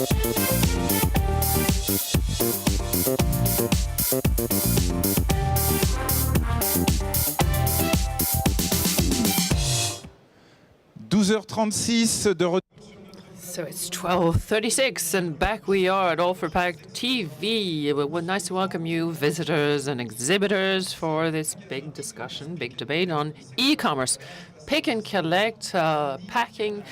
12h36 de retour. So it's 12:36, and back we are at All for Pack TV. Well, nice to welcome you, visitors and exhibitors, for this big discussion, big debate on e-commerce, pick and collect, packaging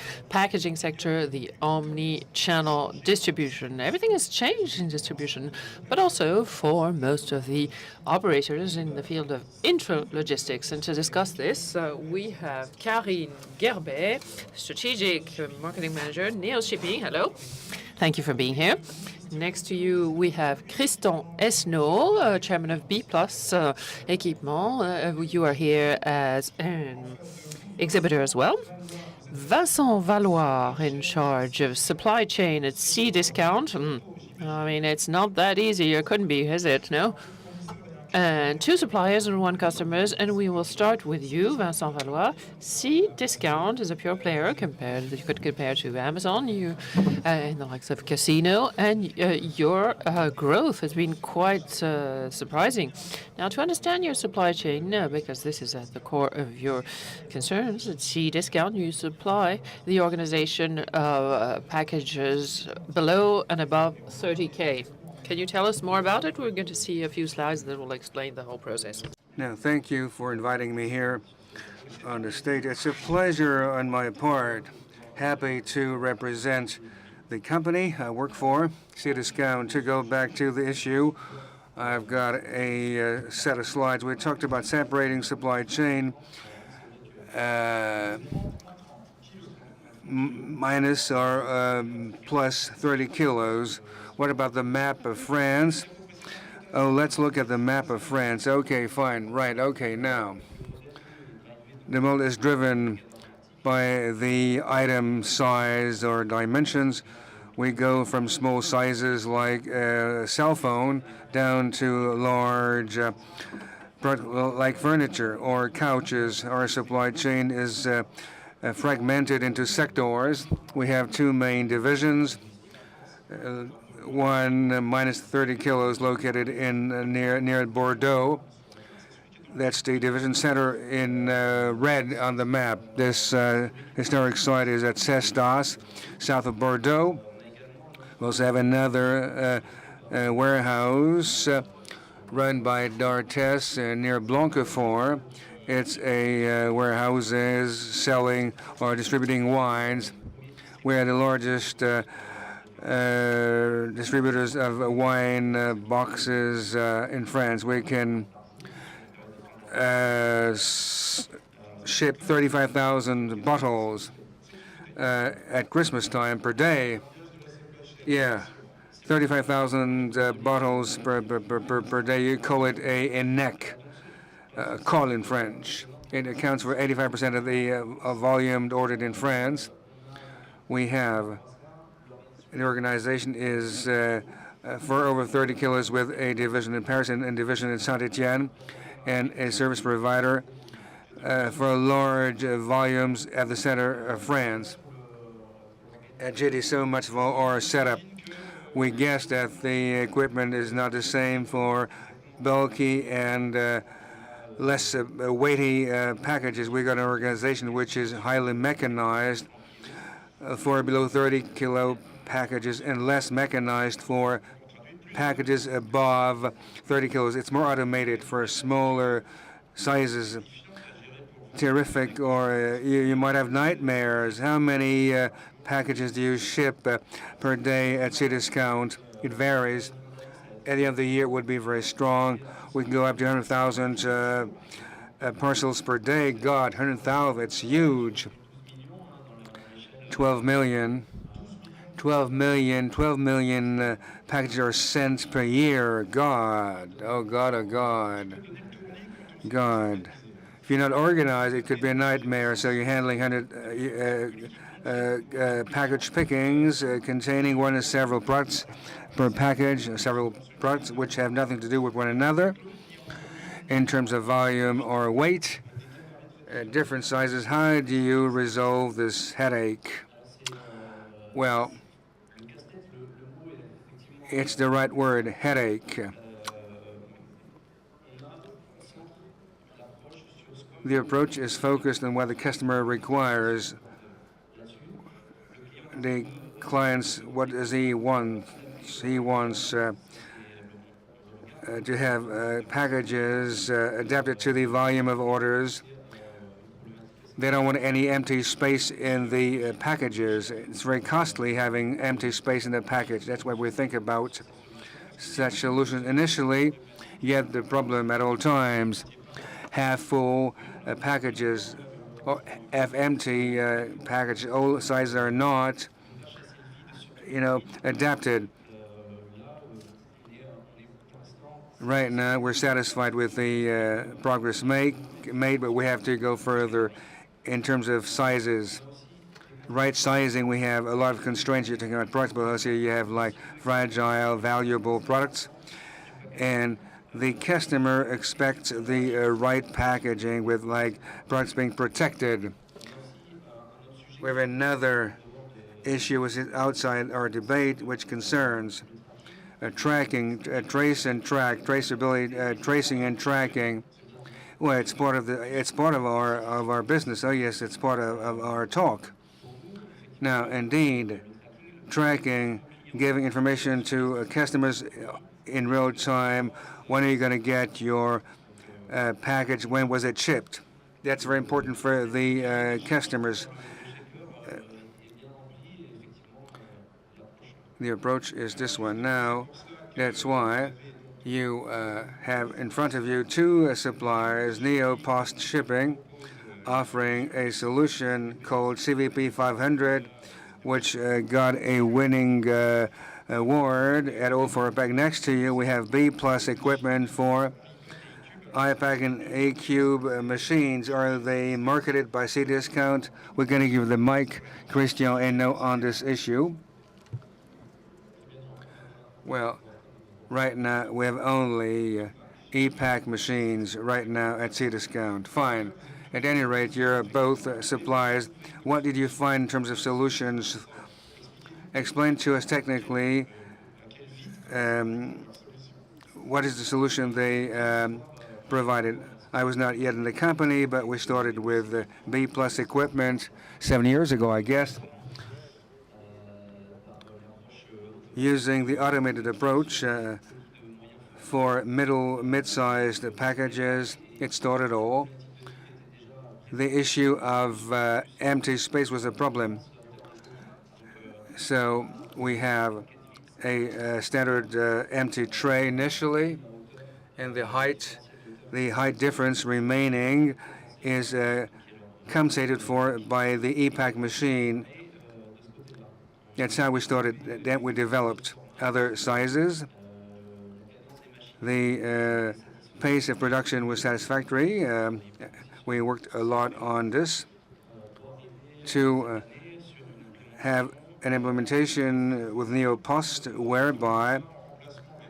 sector, the omni-channel distribution. Everything has changed in distribution, but also for most of the operators in the field of intralogistics. And to discuss this, we have Carine GUERBET, Strategic Marketing Manager, Neo Shipping. Hello. Thank you for being here. Next to you, we have Président ESNAULT, Chairman of B+ EQUIPEMENT. You are here as an exhibitor as well. Vincent Valois, in charge of supply chain at Cdiscount. I mean, it's not that easy. It couldn't be, is it? No? And two suppliers and one customers, and we will start with you, Vincent Valois. Cdiscount is a pure player you could compare to Amazon, you in the likes of Casino, and your growth has been quite surprising. Now, to understand your supply chain, because this is at the core of your concerns, at Cdiscount, you supply the organization packages below and above 30K. Can you tell us more about it? We're going to see a few slides that will explain the whole process. Now, thank you for inviting me here on the stage. It's a pleasure on my part. Happy to represent the company I work for, Cdiscount. To go back to the issue, I've got a set of slides. We talked about separating supply chain, minus or plus 30 kilos. What about the map of France? Oh, let's look at the map of France. Okay, fine. Right, okay, now. The model is driven by the item size or dimensions. We go from small sizes like a cell phone down to large, like furniture or couches. Our supply chain is fragmented into sectors. We have two main divisions. One minus 30 kilos located in near Bordeaux. That's the division center in red on the map. This historic site is at Cestas, south of Bordeaux. We also have another warehouse run by D'Artes near Blanquefort. It's a warehouse selling or distributing wines. We're the largest distributors of wine boxes in France. We can ship 35,000 bottles at Christmas time per day. Yeah, 35,000 bottles per day. You call it a neck, call in French. It accounts for 85% of the volume ordered in France. We have the organization is for over 30 kilos with a division in Paris and a division in Saint-Etienne, and a service provider for large volumes at the center of France. At JD, so much of our setup. We guess that the equipment is not the same for bulky and less weighty packages. We got an organization which is highly mechanized for below 30 kilo packages and less mechanized for packages above 30 kilos. It's more automated for smaller sizes. Terrific, or you might have nightmares. How many packages do you ship per day at Cdiscount? It varies. At the end of the year, it would be very strong. We can go up to 100,000 parcels per day. God, 100,000, it's huge. 12 million packages are sent per year. God, oh God, oh God. God. If you're not organized, it could be a nightmare. So you're handling 100 package pickings containing one or several products per package, several products which have nothing to do with one another in terms of volume or weight. Different sizes. How do you resolve this headache? Well, It's the right word, headache. The approach is focused on what the customer requires. The clients, what does he want? He wants to have packages adapted to the volume of orders. They don't want any empty space in the packages. It's very costly having empty space in the package. That's why we think about such solutions. Initially, you had the problem at all times, half full packages or half empty packages. All sizes are not, adapted. Right now, we're satisfied with the progress made, but we have to go further in terms of sizes. Right sizing, we have a lot of constraints. You're talking about products, but also you have like fragile, valuable products. And the customer expects the right packaging with like products being protected. We have another issue which is outside our debate, which concerns tracking, trace and track, traceability, tracing and tracking. Well, it's part of our business. Oh yes, it's part of our talk. Now, indeed, tracking, giving information to customers in real time. When are you going to get your package? When was it shipped? That's very important for the customers. The approach is this one. Now, that's why you have in front of you two suppliers, NEOPOST Shipping, offering a solution called CVP 500, which got a winning award at O4PAC. Next to you, we have B+ equipment for IPAC and A-Cube machines. Are they marketed by Cdiscount? We're going to give the mic, Christian Hainaut, on this issue. Well, right now we have only EPAC machines right now at Cdiscount. Fine. At any rate, you're both suppliers. What did you find in terms of solutions? Explain to us technically what is the solution they provided. I was not yet in the company, but we started with B+ equipment 7 years ago, I guess. Using the automated approach for mid-sized packages, it started all. The issue of empty space was a problem. So we have a standard empty tray initially, and the height difference remaining is compensated for by the EPAC machine. That's how we started. Then we developed other sizes. The pace of production was satisfactory. We worked a lot on this to have an implementation with NEOPOST whereby,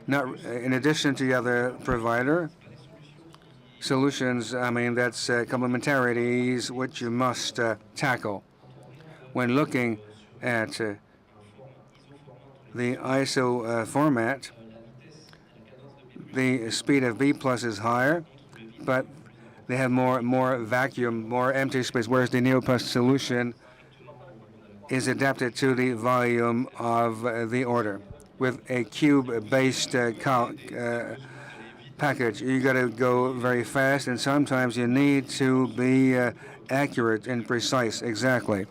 not in addition to the other provider, solutions, that's complementarities which you must tackle. When looking at the ISO format, the speed of B+ is higher, but they have more vacuum, more empty space, whereas the NEOPOST solution is adapted to the volume of the order. With a cube-based package, you got to go very fast, and sometimes you need to be accurate and precise. Exactly.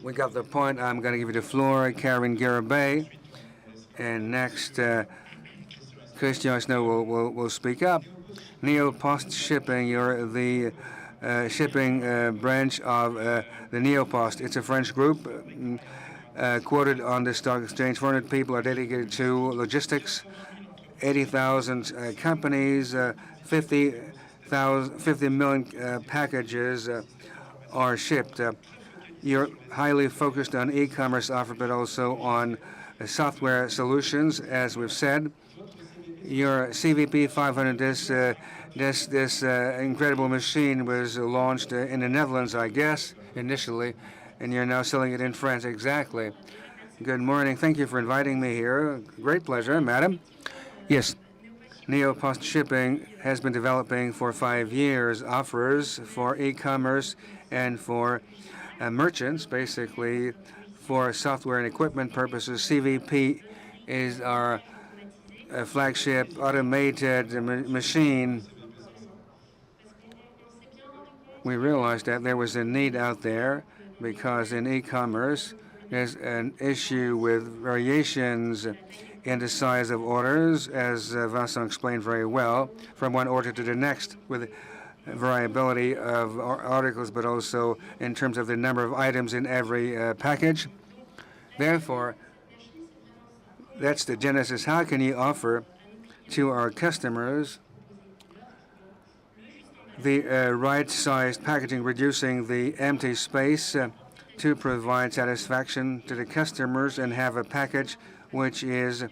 We got the point. I'm going to give you the floor, Carine GUERBET, and next, Christian Hainaut will speak up. NEOPOST Shipping, you're the shipping branch of the NEOPOST. It's a French group quoted on the stock exchange. 400 people are dedicated to logistics. 80,000 companies, 50 million packages are shipped. You're highly focused on e-commerce offer, but also on software solutions, as we've said. Your CVP 500, this incredible machine was launched in the Netherlands, I guess, initially, and you're now selling it in France. Exactly. Good morning. Thank you for inviting me here. Great pleasure, madam. Yes, NEOPOST shipping has been developing for 5 years, offers for e-commerce and for merchants, basically for software and equipment purposes. CVP is our flagship automated machine. We realized that there was a need out there because in e-commerce there's an issue with variations in the size of orders, as Vincent explained very well, from one order to the next, with variability of articles, but also in terms of the number of items in every package. Therefore, that's the genesis. How can you offer to our customers the right-sized packaging, reducing the empty space to provide satisfaction to the customers and have a package which is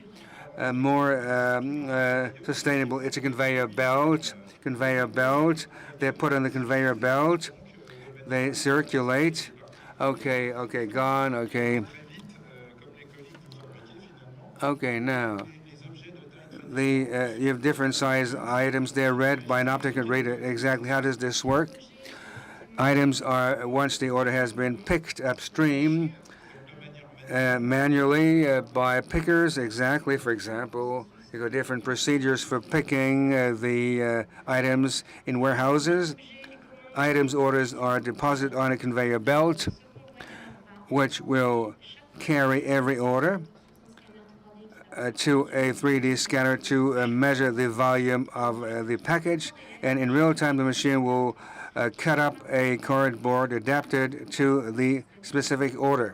more sustainable? It's a conveyor belt. They're put on the conveyor belt. They circulate. Okay, gone. Okay, now. You have different size items. They're read by an optical reader. Exactly how does this work? Items are, once the order has been picked upstream, manually by pickers. Exactly. For example, you got different procedures for picking the items in warehouses. Orders are deposited on a conveyor belt, which will carry every order to a 3D scanner to measure the volume of the package, and in real time the machine will cut up a cardboard adapted to the specific order.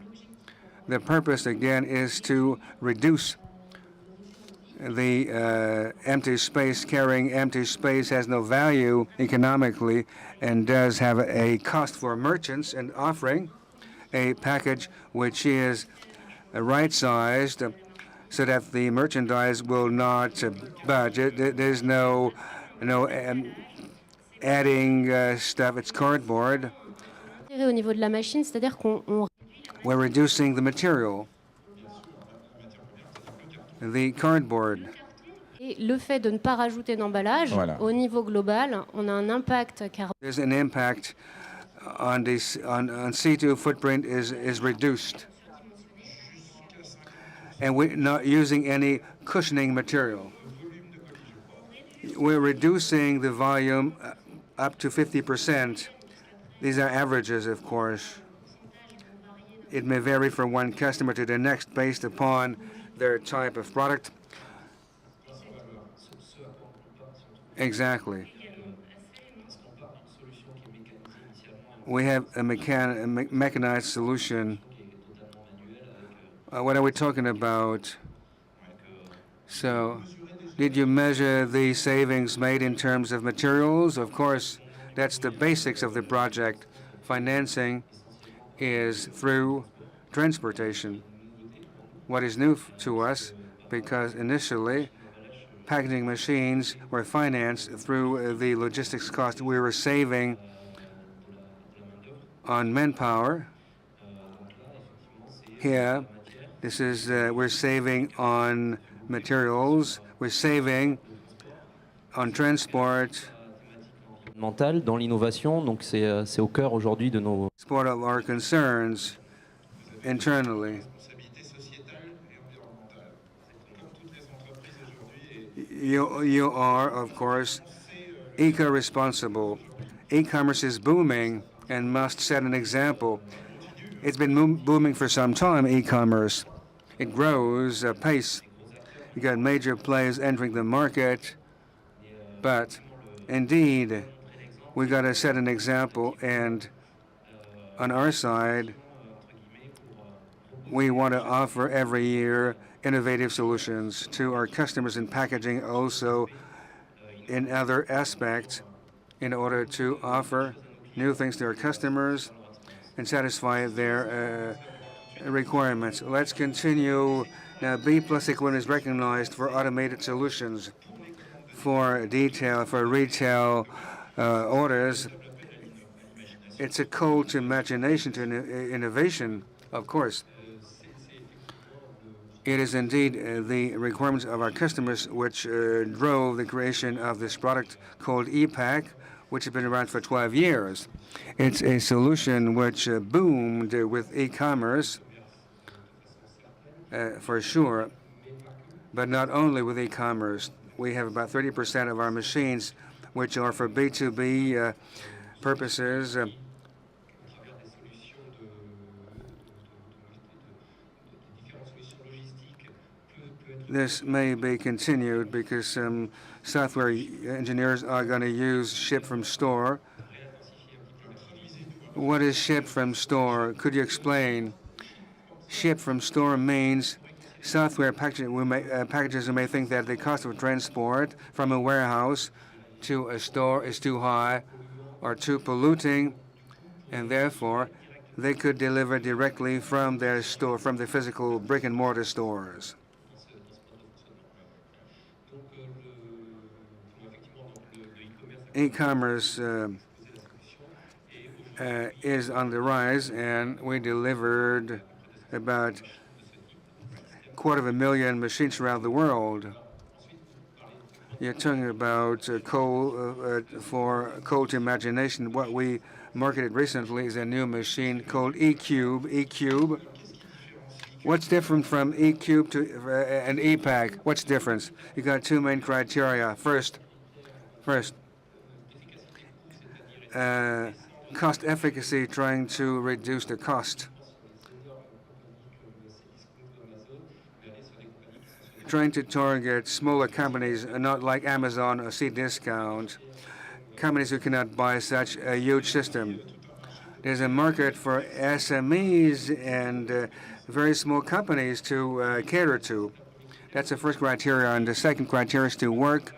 The purpose again is to reduce the empty space. Carrying empty space has no value economically and does have a cost for merchants, and offering a package which is right-sized so that the merchandise will not budge. There's no adding stuff. It's cardboard. Au niveau de la machine, c'est-à-dire qu'on We're reducing the material, the cardboard. et le fait de ne pas rajouter d'emballage, Voilà. au niveau global, on a un impact carbone. There's an impact on this on C2 footprint is reduced, and we're not using any cushioning material. We're reducing the volume up to 50%. These are averages, of course. It may vary from one customer to the next based upon their type of product. Exactly. We have a mechanized solution. What are we talking about? So, did you measure the savings made in terms of materials? Of course, that's the basics of the project. Financing is through transportation. What is new to us, because initially packaging machines were financed through the logistics cost. We were saving on manpower. Here, this is we're saving on materials. We're saving on transport. Mental dans l'innovation, donc c'est au cœur aujourd'hui de nos. It's part of our concerns internally. You are, of course, eco-responsible. E-commerce is booming and must set an example. It's been booming for some time, e-commerce. It grows apace. You got major players entering the market, but indeed, we got to set an example, and on our side, we want to offer every year innovative solutions to our customers in packaging, also in other aspects, in order to offer new things to our customers and satisfy their requirements. Let's continue. Now, B+Equipment is recognized for automated solutions, for retail orders. It's a call to imagination, to innovation, of course. It is indeed the requirements of our customers which drove the creation of this product called EPAC, which has been around for 12 years. It's a solution which boomed with e-commerce, for sure, but not only with e-commerce. We have about 30% of our machines which are for B2B purposes. This may be continued because some software engineers are going to use ship from store. What is ship from store? Could you explain? Ship from store means software packages. We may think that the cost of transport from a warehouse to a store is too high or too polluting, and therefore they could deliver directly from their store, from the physical brick-and-mortar stores. E-commerce is on the rise, and we delivered about 250,000 machines around the world. You're talking about for cold to imagination. What we marketed recently is a new machine called E-Cube. E-Cube. What's different from E-Cube to an EPAC? What's the difference? You got two main criteria. First, cost efficacy, trying to reduce the cost. Trying to target smaller companies, not like Amazon or Cdiscount, companies who cannot buy such a huge system. There's a market for SMEs and very small companies to cater to. That's the first criteria. And the second criteria is to work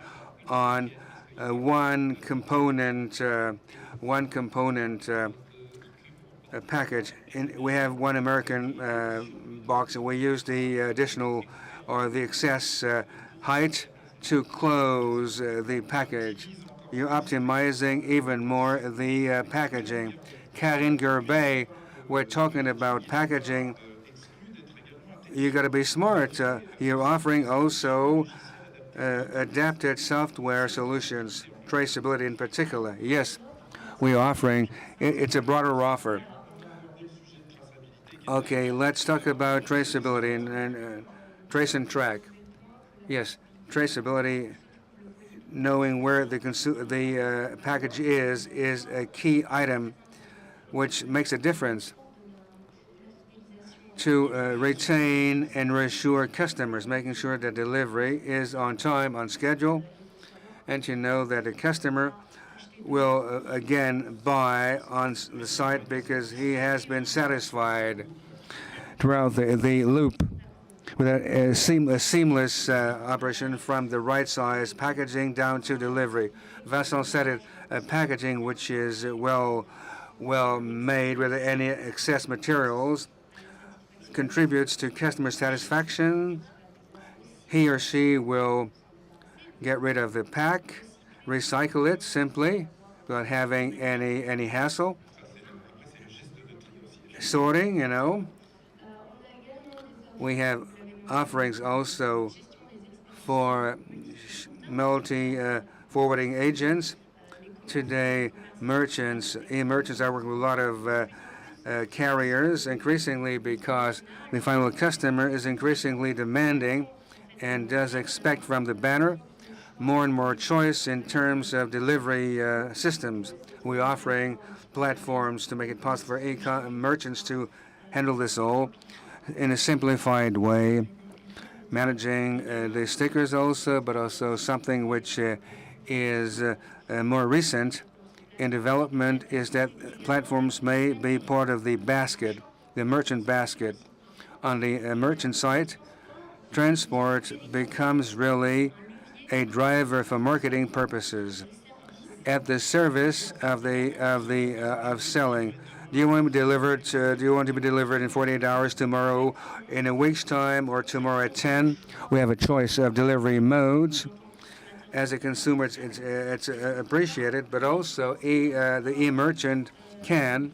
on one component package. We have one American box, and we use the additional or the excess height to close the package. You're optimizing even more the packaging. Carine, GUERBET, we're talking about packaging. You got to be smart. You're offering also adapted software solutions, traceability in particular. Yes, we're offering. It's a broader offer. Okay, let's talk about traceability and trace and track. Yes, traceability, knowing where the package is a key item which makes a difference to retain and reassure customers, making sure that delivery is on time, on schedule, and to know that the customer will again buy on the site because he has been satisfied throughout the loop with a seamless operation from the right size packaging down to delivery. Vincent said it, packaging which is well made without any excess materials contributes to customer satisfaction. He or she will get rid of the pack, recycle it simply without having any hassle. Sorting, you know. We have offerings also for multi-forwarding agents. Today, e-merchants are working with a lot of carriers, increasingly because the final customer is increasingly demanding and does expect from the banner more and more choice in terms of delivery systems. We're offering platforms to make it possible for merchants to handle this all in a simplified way, managing the stickers also, but also something which is more recent in development is that platforms may be part of the basket, the merchant basket. On the merchant site, transport becomes really a driver for marketing purposes at the service of selling. Do you want to be delivered? Do you want to be delivered in 48 hours, tomorrow, in a week's time, or tomorrow at 10? We have a choice of delivery modes. As a consumer, it's appreciated, but also the e-merchant can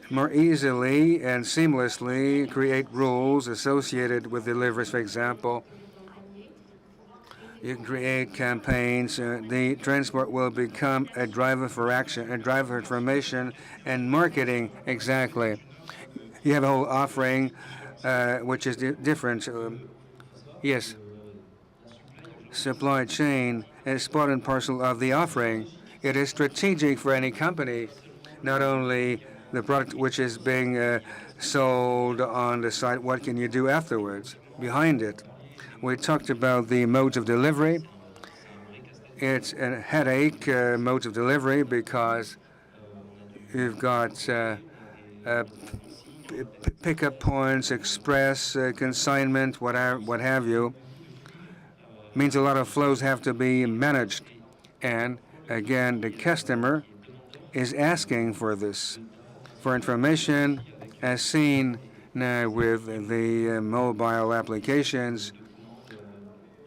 more easily and seamlessly create rules associated with deliveries. For example, you can create campaigns. The transport will become a driver for action, a driver for information and marketing. Exactly. You have a whole offering which is different. Yes. Supply chain is part and parcel of the offering. It is strategic for any company, not only the product which is being sold on the site, what can you do afterwards, behind it. We talked about the modes of delivery. It's a headache, modes of delivery, because you've got pickup points, express, consignment, what have you. Means a lot of flows have to be managed. And again, the customer is asking for this, for information, as seen now with the mobile applications.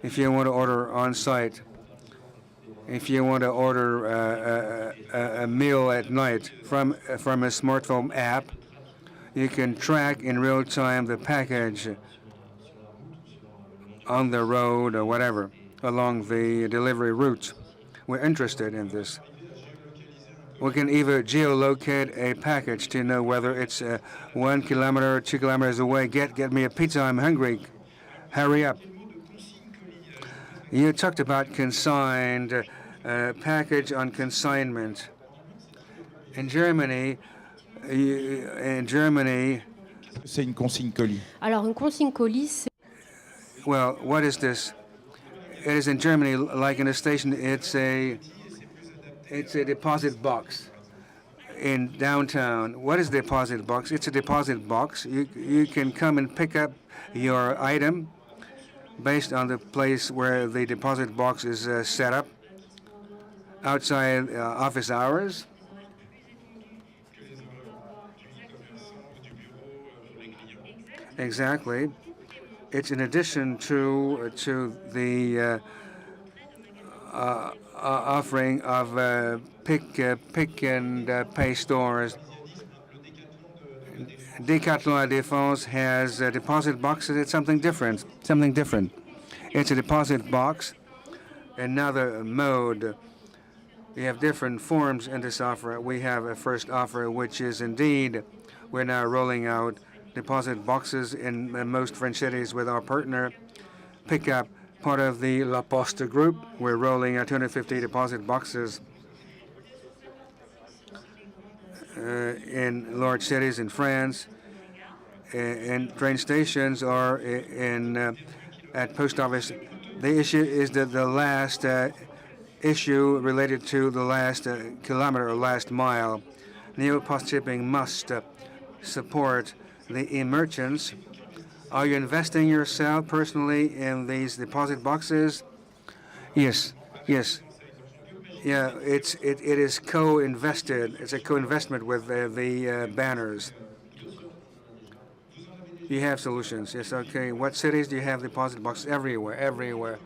If you want to order on-site, if you want to order a meal at night from a smartphone app, you can track in real time the package on the road or whatever, along the delivery route. We're interested in this. We can either geolocate a package to know whether it's 1 kilometer, 2 kilometers away. Get me a pizza, I'm hungry. Hurry up. You talked about consigned, package on consignment. In Germany, C'est une consigne colis. Alors, une consigne colis, well, what is this? It is in Germany, like in a station, it's a deposit box in downtown. What is a deposit box? It's a deposit box. You can come and pick up your item based on the place where the deposit box is set up outside office hours. Exactly. It's in addition to the offering of pick and pay stores. Decathlon Défense has deposit boxes. It's something different. Something different. It's a deposit box, another mode. We have different forms in this offer. We have a first offer, which is indeed, we're now rolling out deposit boxes in most French cities with our partner Pickup, part of the La Poste group. We're rolling out 250 deposit boxes in large cities in France, in train stations, or at post office. The issue is that the last issue related to the last kilometer or last mile. NEOPOST shipping must support the e-merchants. Are you investing yourself personally in these deposit boxes? Yes, yes. Yeah, it is co-invested. It's a co-investment with the banners. You have solutions. Yes, okay. What cities do you have deposit boxes? Everywhere, everywhere.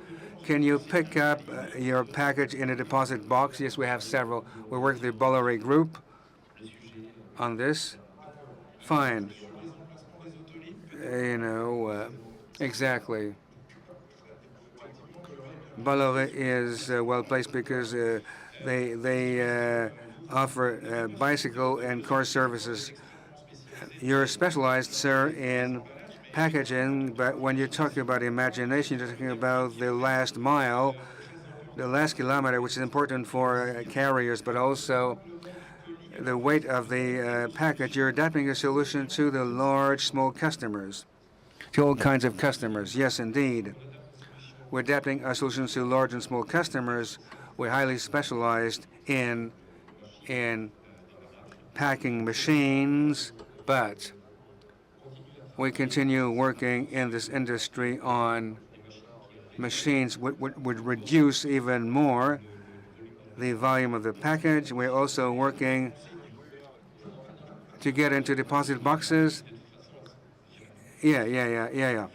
Can you pick up your package in a deposit box? Yes, we have several. We work with the Bolloré Group on this. Fine. Exactly. Bolloré is well placed because they offer bicycle and car services. You're specialized, sir, in packaging, but when you're talking about imagination, you're talking about the last mile, the last kilometer, which is important for carriers, but also the weight of the package. You're adapting a solution to the large, small customers, to all kinds of customers. Yes, indeed. We're adapting our solutions to large and small customers. We're highly specialized in packing machines, but we continue working in this industry on machines would reduce even more the volume of the package. We're also working to get into deposit boxes. Yeah.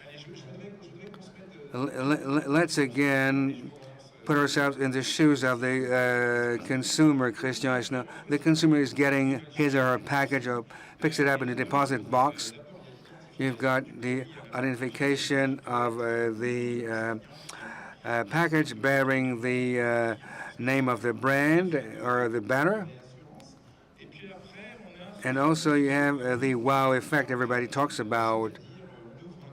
Let's again put ourselves in the shoes of the consumer, Christian. The consumer is getting his or her package or picks it up in a deposit box. You've got the identification of the package bearing the name of the brand or the banner. And also you have the wow effect everybody talks about.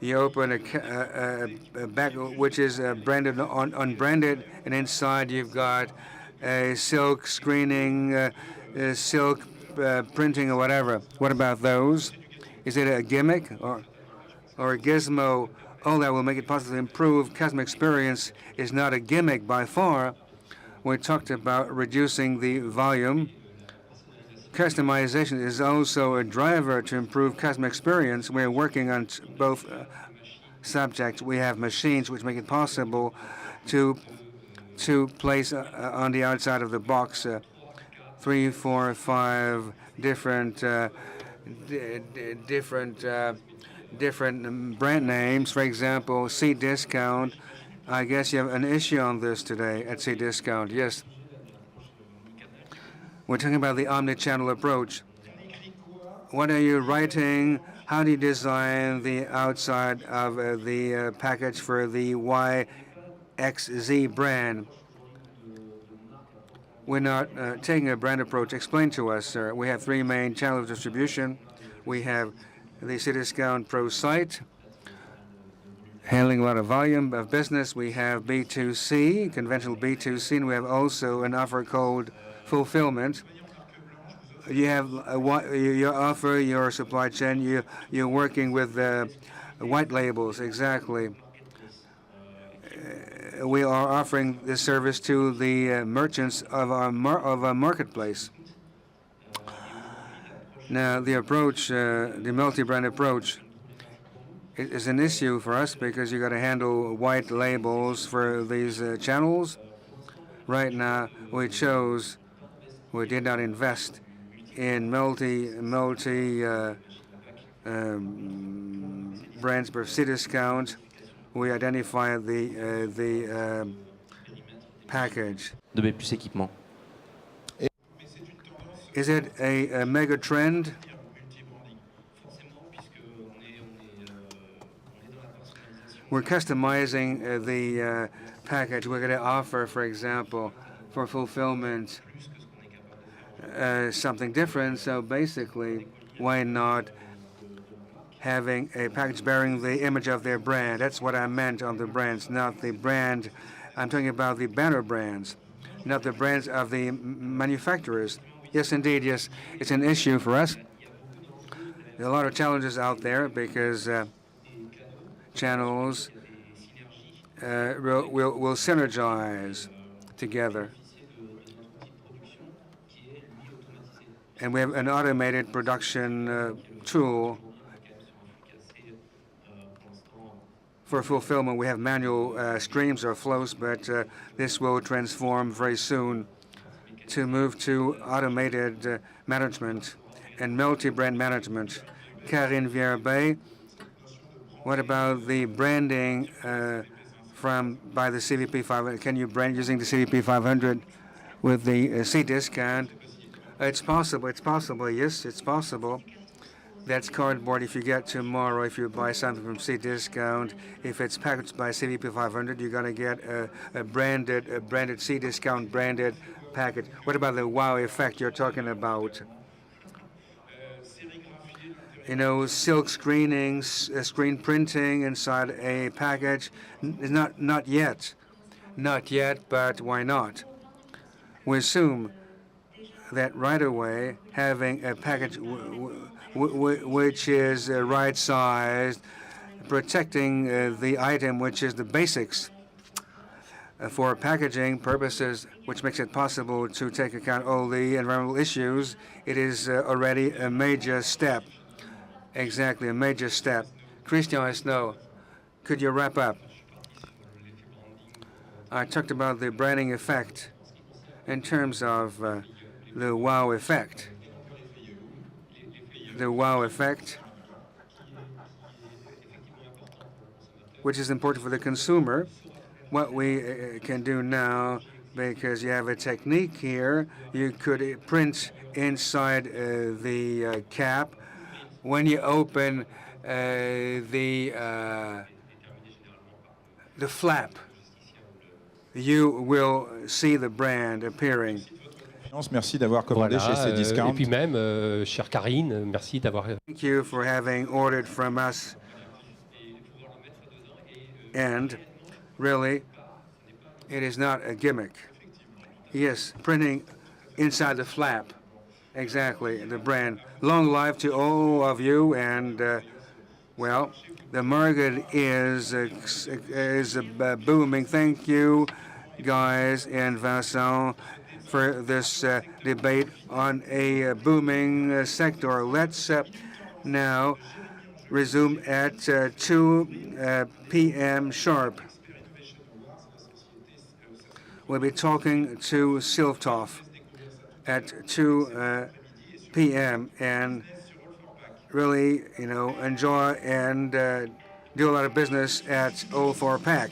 You open a bag which is branded unbranded, and inside you've got a silk screening, silk printing or whatever. What about those? Is it a gimmick or a gizmo? All that will make it possible to improve customer experience is not a gimmick by far. We talked about reducing the volume. Customization is also a driver to improve customer experience. We're working on both subjects. We have machines which make it possible to place on the outside of the box 3, 4, 5 different brand names. For example, Cdiscount. I guess you have an issue on this today at Cdiscount. Yes. We're talking about the omni-channel approach. What are you writing? How do you design the outside of the package for the YXZ brand? We're not taking a brand approach. Explain to us, sir. We have 3 main channels of distribution. We have the Cdiscount Pro site, handling a lot of volume of business. We have B2C, conventional B2C, and we have also an offer called fulfillment. You have you offer your supply chain. You're working with white labels, exactly. We are offering this service to the merchants of our marketplace. Now, the approach, the multi-brand approach, is an issue for us because you got to handle white labels for these channels. Right now, we did not invest in multi brands per Cdiscount. We identify the package. De plus équipement. Is it a mega trend? We're customizing the package. We're going to offer, for example, for fulfillment, something different. So basically, why not having a package bearing the image of their brand? That's what I meant on the brands, not the brand. I'm talking about the banner brands, not the brands of the manufacturers. Yes, indeed, yes. It's an issue for us. There are a lot of challenges out there because channels will synergize together. And we have an automated production tool for fulfillment. We have manual streams or flows, but this will transform very soon to move to automated management and multi-brand management. Carine Vierbet, what about the branding by the CVP 500? Can you brand using the CVP 500 with the Cdiscount? It's possible, yes, it's possible. That's cardboard if you get tomorrow, if you buy something from Cdiscount. If it's packaged by CVP 500, you're going to get a branded Cdiscount branded package. What about the wow effect you're talking about? You know, silk screening, screen printing inside a package. Not yet, but why not? We assume that right away having a package which is right-sized, protecting the item, which is the basics for packaging purposes, which makes it possible to take account all the environmental issues. It is already a major step. Exactly, a major step. Christian Esnault, could you wrap up? I talked about the branding effect in terms of the wow effect. The wow effect, which is important for the consumer. what we can do now, because you have a technique here, you could print inside the cap. When you open the flap, you will see the brand appearing. Merci d'avoir commandé chez Voilà, ces discounts. et puis même, chère Carine, merci d'avoir... Thank you for having ordered from us. And really, it is not a gimmick. Yes, printing inside the flap. Exactly, the brand. Long life to all of you, and well, the market is booming. Thank you, guys, and Vincent, for this debate on a booming sector. Let's now resume at 2 p.m. sharp. We'll be talking to Siltov at 2 p.m. and really, enjoy and do a lot of business at 04 Pack.